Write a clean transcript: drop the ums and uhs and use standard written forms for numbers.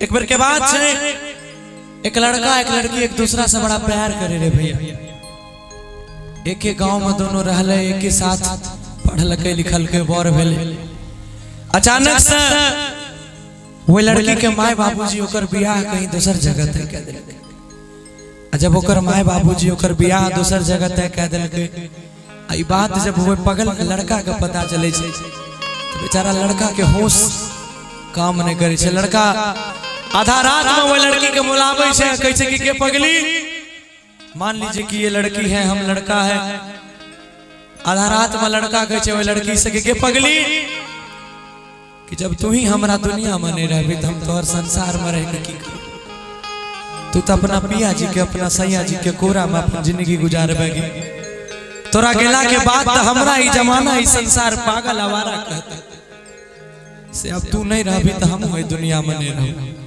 एक बार के बाद से एक लड़का एक लड़की एक दूसरा से बड़ा प्यार करे रे भैया। एक ही गांव में दोनों रहले, एक ही साथ पढ़ल के लिखल के बर भेले। अचानक से वो लड़की के माय बाबूजी ओकर बियाह कहीं दूसर जगह तय कह देलके। जब ओकर माय बाबूजी ओकर बियाह दूसर जगह तय कह देलके, ई बात जब वो पगल लड़का के पता चले छे तो बेचारा लड़का के होश काम नहीं करे छे। लड़का आधा रात में वो लड़की के बुलावे छे, कहे छे कि के पगली, मान लीजिए कि ये लड़की है, हम लड़का है। आधा रात में लड़का कहे छे वो लड़की से कि के पगली, कि जब तू ही हमरा दुनिया में नहीं रहबी तो हम तोहर संसार में रह के की करब। तू तो अपना पिया जी के अपना सैया जी के कोरा में अपन जिंदगी गुजारबेगी। तोरा गेला के बाद तो हमरा ही जमाना ही संसार पागल आवारा कहता से अब तू नहीं रहबी तो हम दुनिया में नहीं रहब।